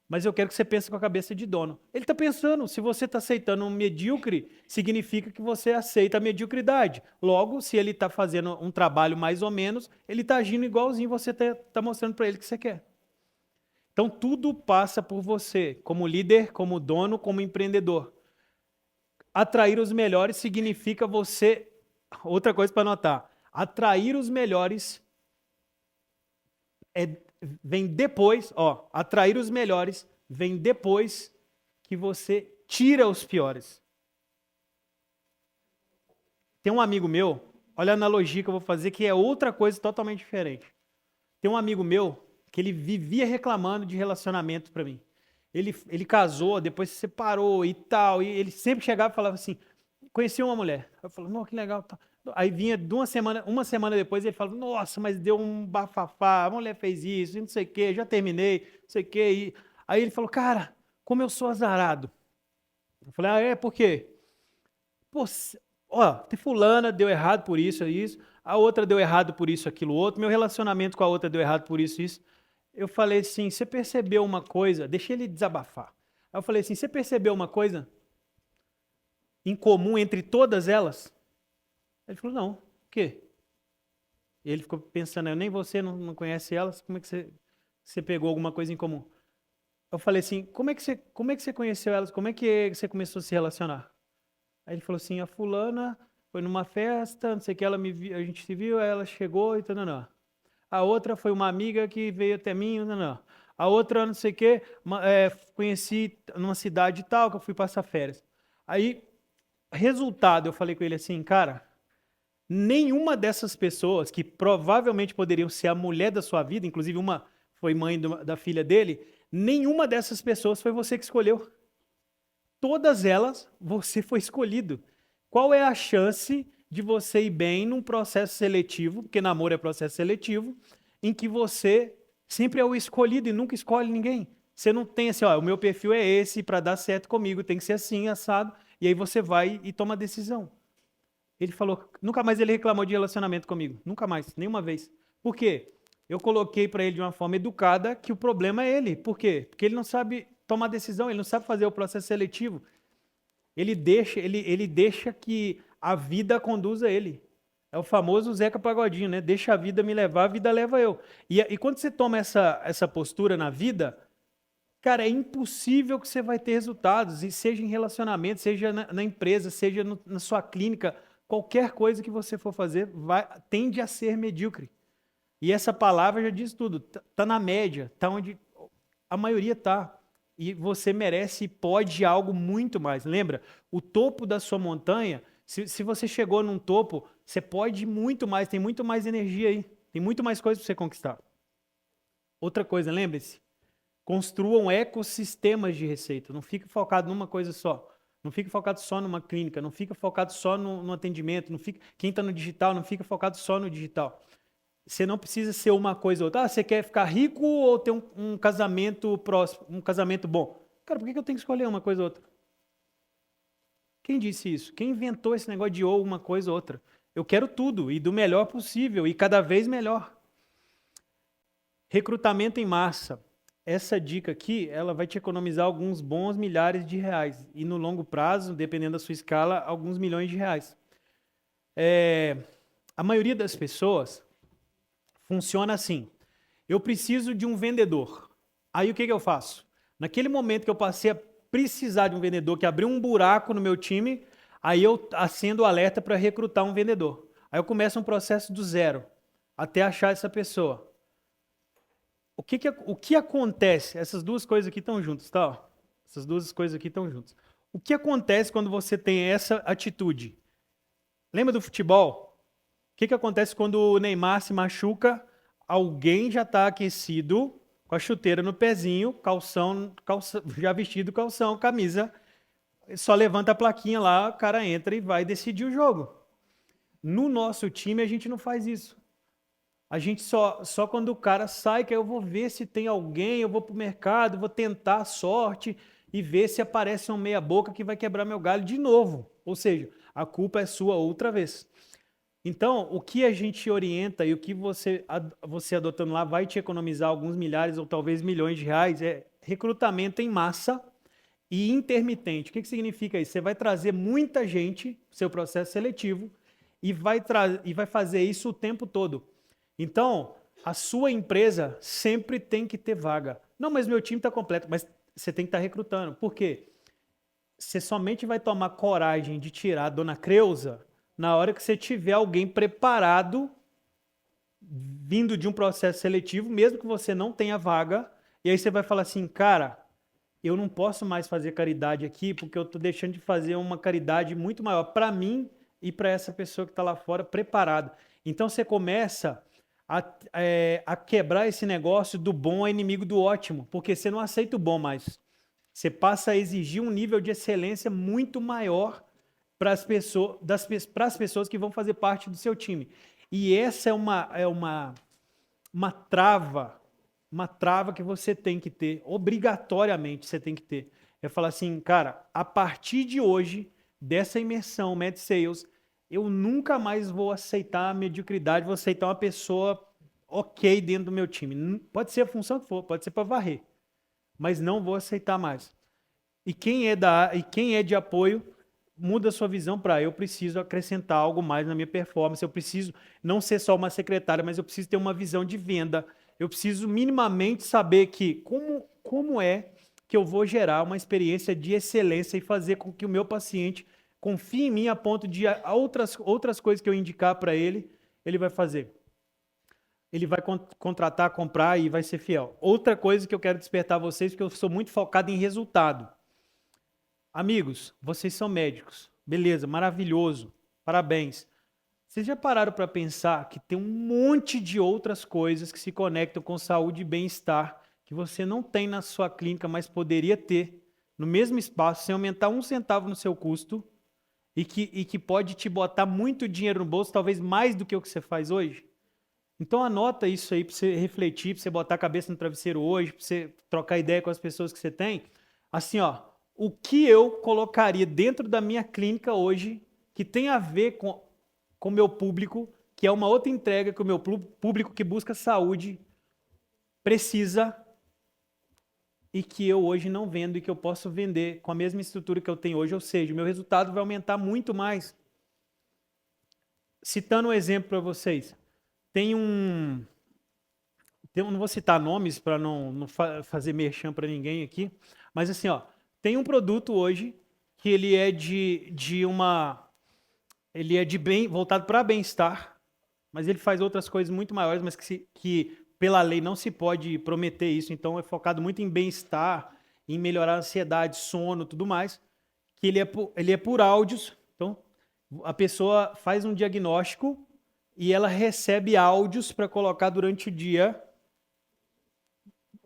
mas eu quero que você pense com a cabeça de dono. Ele está pensando, se você está aceitando um medíocre, significa que você aceita a mediocridade. Logo, se ele está fazendo um trabalho mais ou menos, ele está agindo igualzinho, você está mostrando para ele que você quer. Então, tudo passa por você, como líder, como dono, como empreendedor. Atrair os melhores significa você... Outra coisa para anotar. Atrair os melhores vem depois, ó, atrair os melhores vem depois que você tira os piores. Tem um amigo meu, olha a analogia que eu vou fazer, que é outra coisa totalmente diferente. Tem um amigo meu que ele vivia reclamando de relacionamento para mim. Ele casou, depois se separou e tal, e ele sempre chegava e falava assim, conheci uma mulher. Eu falava, não, que legal. Aí vinha de uma semana depois, ele falava, nossa, mas deu um bafafá, a mulher fez isso, não sei o quê, já terminei, não sei o quê. E aí ele falou, cara, como eu sou azarado. Eu falei, por quê? Pô, ó, tem fulana, deu errado por isso, a outra deu errado por isso, aquilo, outro, meu relacionamento com a outra deu errado por isso, isso. Eu falei assim, você percebeu uma coisa? Deixei ele desabafar. Aí eu falei assim, você percebeu uma coisa em comum entre todas elas? Ele falou, não, o quê? E ele ficou pensando, nem você não conhece elas, como é que você pegou alguma coisa em comum? Eu falei assim, como é que você conheceu elas? Como é que você começou a se relacionar? Aí ele falou assim, a fulana foi numa festa, não sei o que, a gente se viu, aí ela chegou e tal, não. A outra foi uma amiga que veio até mim, não. A outra, não sei o que, conheci numa cidade tal, que eu fui passar férias. Aí resultado, eu falei com ele assim, cara, nenhuma dessas pessoas que provavelmente poderiam ser a mulher da sua vida, inclusive uma foi mãe da filha dele, nenhuma dessas pessoas foi você que escolheu. Todas elas, você foi escolhido. Qual é a chance de você ir bem num processo seletivo, porque namoro é processo seletivo, em que você sempre é o escolhido e nunca escolhe ninguém? Você não tem assim, ó, o meu perfil é esse, para dar certo comigo, tem que ser assim, assado, e aí você vai e toma a decisão. Ele falou, nunca mais ele reclamou de relacionamento comigo, nunca mais, nenhuma vez. Por quê? Eu coloquei para ele de uma forma educada que o problema é ele. Por quê? Porque ele não sabe tomar decisão, ele não sabe fazer o processo seletivo. Ele deixa que a vida conduza ele. É o famoso Zeca Pagodinho, né? Deixa a vida me levar, a vida leva eu. E quando você toma essa postura na vida, cara, é impossível que você vai ter resultados, e seja em relacionamento, seja na empresa, seja na sua clínica, qualquer coisa que você for fazer tende a ser medíocre. E essa palavra já diz tudo, tá na média, tá onde a maioria tá. E você merece e pode algo muito mais. Lembra? O topo da sua montanha, se você chegou num topo, você pode muito mais, tem muito mais energia aí, tem muito mais coisa para você conquistar. Outra coisa, lembre-se, construam ecossistemas de receita. Não fique focado numa coisa só. Não fique focado só numa clínica. Não fica focado só no atendimento. Quem está no digital não fica focado só no digital. Você não precisa ser uma coisa ou outra. Ah, você quer ficar rico ou ter um casamento próximo, um casamento bom? Cara, por que eu tenho que escolher uma coisa ou outra? Quem disse isso? Quem inventou esse negócio de ou uma coisa ou outra? Eu quero tudo e do melhor possível e cada vez melhor. Recrutamento em massa. Essa dica aqui, ela vai te economizar alguns bons milhares de reais. E no longo prazo, dependendo da sua escala, alguns milhões de reais. A maioria das pessoas funciona assim. Eu preciso de um vendedor. Aí o que eu faço? Naquele momento que eu passei a precisar de um vendedor, que abriu um buraco no meu time, aí eu acendo o alerta para recrutar um vendedor. Aí eu começo um processo do zero, até achar essa pessoa. O que acontece? Essas duas coisas aqui estão juntas, tá? Essas duas coisas aqui estão juntas. O que acontece quando você tem essa atitude? Lembra do futebol? O que acontece quando o Neymar se machuca? Alguém já está aquecido, com a chuteira no pezinho, calção, já vestido calção, camisa, só levanta a plaquinha lá, o cara entra e vai decidir o jogo. No nosso time a gente não faz isso. A gente só quando o cara sai, que eu vou ver se tem alguém, eu vou pro mercado, vou tentar a sorte e ver se aparece um meia boca que vai quebrar meu galho de novo. Ou seja, a culpa é sua outra vez. Então, o que a gente orienta e o que você adotando lá vai te economizar alguns milhares ou talvez milhões de reais é recrutamento em massa e intermitente. O que significa isso? Você vai trazer muita gente para o seu processo seletivo e vai fazer isso o tempo todo. Então, a sua empresa sempre tem que ter vaga. Não, mas meu time está completo, mas você tem que estar recrutando. Por quê? Você somente vai tomar coragem de tirar a dona Creuza na hora que você tiver alguém preparado, vindo de um processo seletivo, mesmo que você não tenha vaga, e aí você vai falar assim, cara, eu não posso mais fazer caridade aqui, porque eu estou deixando de fazer uma caridade muito maior para mim e para essa pessoa que está lá fora preparada. Então você começa a quebrar esse negócio do bom é inimigo do ótimo, porque você não aceita o bom mais. Você passa a exigir um nível de excelência muito maior para as pessoas que vão fazer parte do seu time. E essa é uma trava que você tem que ter, obrigatoriamente você tem que ter. É falar assim, cara, a partir de hoje, dessa imersão Med Sales, eu nunca mais vou aceitar a mediocridade, vou aceitar uma pessoa ok dentro do meu time. Pode ser a função que for, pode ser para varrer, mas não vou aceitar mais. E quem é de apoio, muda a sua visão para eu preciso acrescentar algo mais na minha performance, eu preciso não ser só uma secretária, mas eu preciso ter uma visão de venda, eu preciso minimamente saber que como é que eu vou gerar uma experiência de excelência e fazer com que o meu paciente confie em mim a ponto de outras coisas que eu indicar para ele, ele vai fazer. Ele vai contratar, comprar e vai ser fiel. Outra coisa que eu quero despertar vocês, porque eu sou muito focado em resultado. Amigos, vocês são médicos. Beleza, maravilhoso. Parabéns. Vocês já pararam para pensar que tem um monte de outras coisas que se conectam com saúde e bem-estar que você não tem na sua clínica, mas poderia ter no mesmo espaço, sem aumentar um centavo no seu custo e que pode te botar muito dinheiro no bolso, talvez mais do que o que você faz hoje? Então anota isso aí para você refletir, para você botar a cabeça no travesseiro hoje, para você trocar ideia com as pessoas que você tem. Assim, ó, o que eu colocaria dentro da minha clínica hoje que tem a ver com o meu público, que é uma outra entrega que o meu público que busca saúde precisa e que eu hoje não vendo e que eu posso vender com a mesma estrutura que eu tenho hoje, ou seja, o meu resultado vai aumentar muito mais. Citando um exemplo para vocês, tem um, não vou citar nomes para não fazer merchan para ninguém aqui, mas assim, ó, tem um produto hoje que ele é ele é de bem voltado para bem-estar, mas ele faz outras coisas muito maiores, mas que pela lei não se pode prometer isso, então é focado muito em bem-estar, em melhorar a ansiedade, sono, tudo mais, que ele é por áudios, então a pessoa faz um diagnóstico e ela recebe áudios para colocar durante o dia,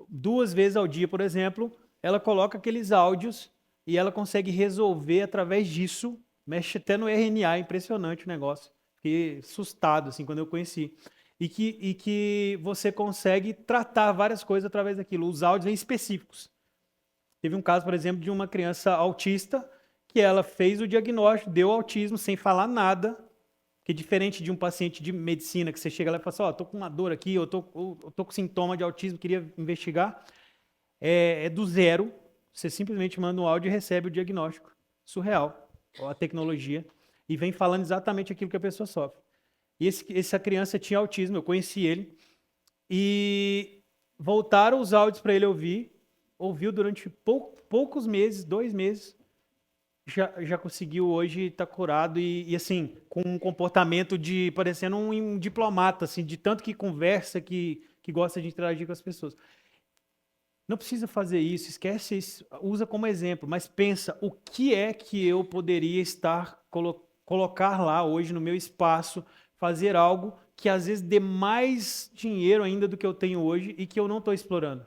2 vezes ao dia, por exemplo, ela coloca aqueles áudios e ela consegue resolver através disso, mexe até no RNA, impressionante o negócio. Fiquei assustado assim quando eu conheci. E que você consegue tratar várias coisas através daquilo. Os áudios são específicos. Teve um caso, por exemplo, de uma criança autista que ela fez o diagnóstico, deu autismo sem falar nada, que diferente de um paciente de medicina que você chega lá e fala assim, ó, tô com uma dor aqui, eu tô com sintoma de autismo, queria investigar, é do zero, você simplesmente manda um áudio e recebe o diagnóstico. Surreal, a tecnologia, e vem falando exatamente aquilo que a pessoa sofre. E essa criança tinha autismo, eu conheci ele, e voltaram os áudios para ele ouvir, ouviu durante poucos meses, 2 meses, já conseguiu hoje estar curado e assim, com um comportamento de parecendo um diplomata, assim, de tanto que conversa, que gosta de interagir com as pessoas. Não precisa fazer isso, esquece isso, usa como exemplo, mas pensa, o que é que eu poderia colocar lá hoje no meu espaço, fazer algo que às vezes dê mais dinheiro ainda do que eu tenho hoje e que eu não estou explorando.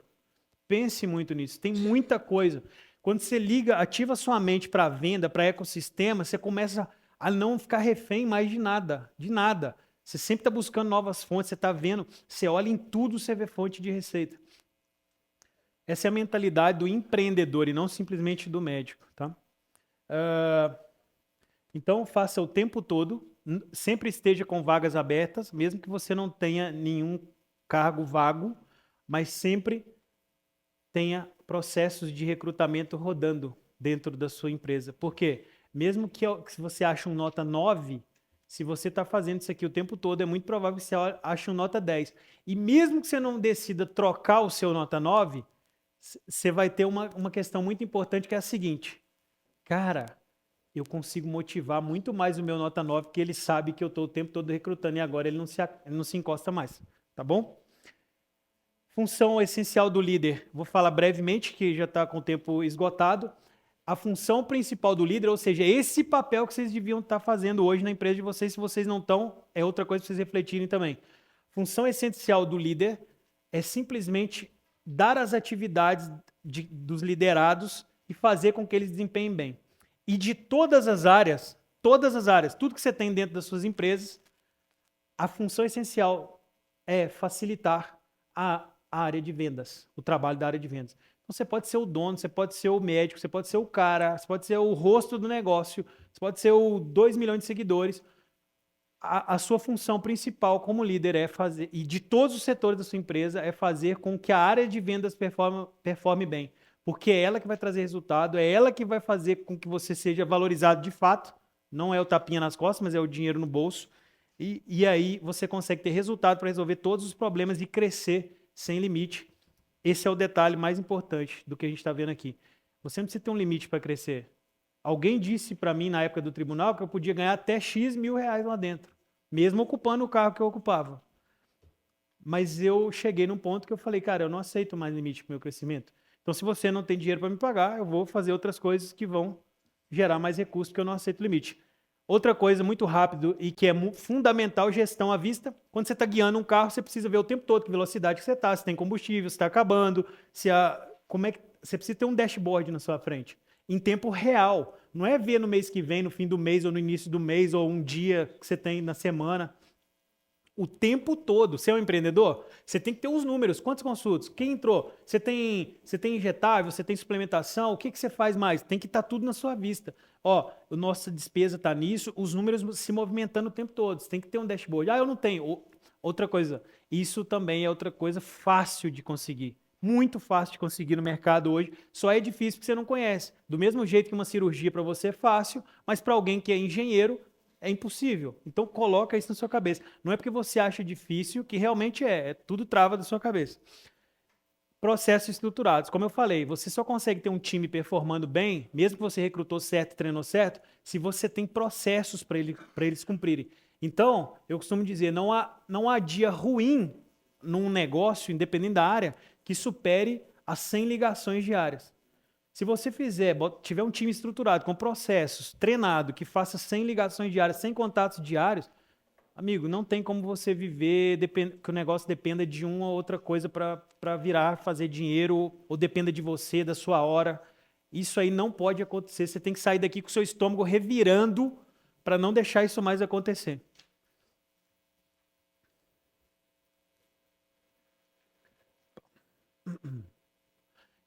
Pense muito nisso. Tem muita coisa. Quando você liga, ativa sua mente para venda, para ecossistema, você começa a não ficar refém mais de nada, de nada. Você sempre está buscando novas fontes, você está vendo, você olha em tudo, você vê fonte de receita. Essa é a mentalidade do empreendedor e não simplesmente do médico, tá? Então, faça o tempo todo, sempre esteja com vagas abertas, mesmo que você não tenha nenhum cargo vago, mas sempre tenha processos de recrutamento rodando dentro da sua empresa. Por quê? Mesmo que se você ache um nota 9, se você está fazendo isso aqui o tempo todo, é muito provável que você ache um nota 10. E mesmo que você não decida trocar o seu nota 9, você vai ter uma questão muito importante que é a seguinte. Cara, eu consigo motivar muito mais o meu nota 9, porque ele sabe que eu estou o tempo todo recrutando e agora ele não se encosta mais. Tá bom? Função essencial do líder. Vou falar brevemente, que já está com o tempo esgotado. A função principal do líder, ou seja, esse papel que vocês deviam estar fazendo hoje na empresa de vocês, se vocês não estão, é outra coisa para vocês refletirem também. Função essencial do líder é simplesmente dar as atividades dos liderados e fazer com que eles desempenhem bem. E de todas as áreas, tudo que você tem dentro das suas empresas, a função essencial é facilitar a área de vendas, o trabalho da área de vendas. Então, você pode ser o dono, você pode ser o médico, você pode ser o cara, você pode ser o rosto do negócio, você pode ser o 2 milhões de seguidores. A sua função principal como líder é fazer, e de todos os setores da sua empresa, é fazer com que a área de vendas performe bem. Porque é ela que vai trazer resultado, é ela que vai fazer com que você seja valorizado de fato. Não é o tapinha nas costas, mas é o dinheiro no bolso. E aí você consegue ter resultado para resolver todos os problemas e crescer sem limite. Esse é o detalhe mais importante do que a gente está vendo aqui. Você não precisa ter um limite para crescer. Alguém disse para mim na época do tribunal que eu podia ganhar até X mil reais lá dentro, mesmo ocupando o cargo que eu ocupava. Mas eu cheguei num ponto que eu falei, cara, eu não aceito mais limite para o meu crescimento. Então, se você não tem dinheiro para me pagar, eu vou fazer outras coisas que vão gerar mais recursos, porque eu não aceito limite. Outra coisa muito rápido e que é fundamental, gestão à vista. Quando você está guiando um carro, você precisa ver o tempo todo que velocidade que você está, se tem combustível, se está acabando, como é que você precisa ter um dashboard na sua frente, em tempo real. Não é ver no mês que vem, no fim do mês, ou no início do mês, ou um dia que você tem na semana. O tempo todo. Você é um empreendedor? Você tem que ter os números. Quantos consultos? Quem entrou? Você tem injetável? Você tem suplementação? O que você faz mais? Tem que estar tudo na sua vista. Ó, a nossa despesa está nisso, os números se movimentando o tempo todo. Você tem que ter um dashboard. Ah, eu não tenho. Outra coisa, isso também é outra coisa fácil de conseguir. Muito fácil de conseguir no mercado hoje. Só é difícil porque você não conhece. Do mesmo jeito que uma cirurgia para você é fácil, mas para alguém que é engenheiro, é impossível. Então coloca isso na sua cabeça. Não é porque você acha difícil que realmente é tudo trava da sua cabeça. Processos estruturados. Como eu falei, você só consegue ter um time performando bem, mesmo que você recrutou certo, treinou certo, se você tem processos para eles cumprirem. Então, eu costumo dizer, não há dia ruim num negócio, independente da área, que supere as 100 ligações diárias. Se você tiver um time estruturado, com processos, treinado, que faça 100 ligações diárias, 100 contatos diários, amigo, não tem como você viver que o negócio dependa de uma ou outra coisa para virar, fazer dinheiro, ou dependa de você, da sua hora. Isso aí não pode acontecer. Você tem que sair daqui com o seu estômago revirando para não deixar isso mais acontecer.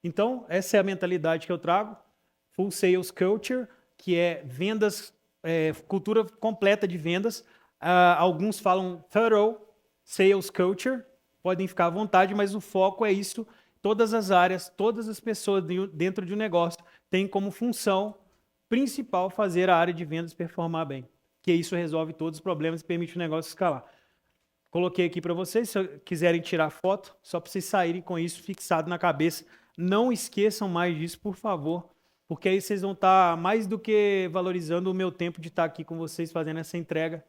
Então, essa é a mentalidade que eu trago. Full Sales Culture, que é vendas, cultura completa de vendas. Alguns falam Thorough Sales Culture, podem ficar à vontade, mas o foco é isso. Todas as áreas, todas as pessoas dentro de um negócio têm como função principal fazer a área de vendas performar bem. Que isso resolve todos os problemas e permite o negócio escalar. Coloquei aqui para vocês, se quiserem tirar foto, só para vocês saírem com isso fixado na cabeça. Não esqueçam mais disso, por favor, porque aí vocês vão estar mais do que valorizando o meu tempo de estar aqui com vocês fazendo essa entrega.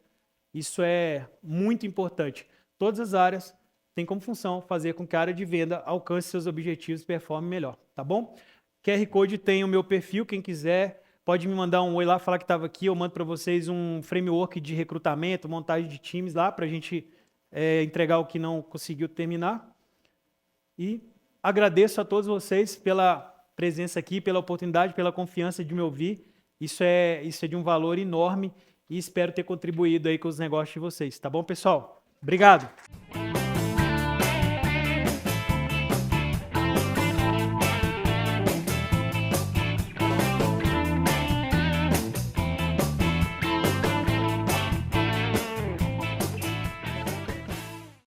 Isso é muito importante. Todas as áreas têm como função fazer com que a área de venda alcance seus objetivos e performe melhor, tá bom? QR Code tem o meu perfil, quem quiser pode me mandar um oi lá, falar que estava aqui, eu mando para vocês um framework de recrutamento, montagem de times lá, para a gente entregar o que não conseguiu terminar. E agradeço a todos vocês pela presença aqui, pela oportunidade, pela confiança de me ouvir. Isso é de um valor enorme e espero ter contribuído aí com os negócios de vocês. Tá bom, pessoal? Obrigado!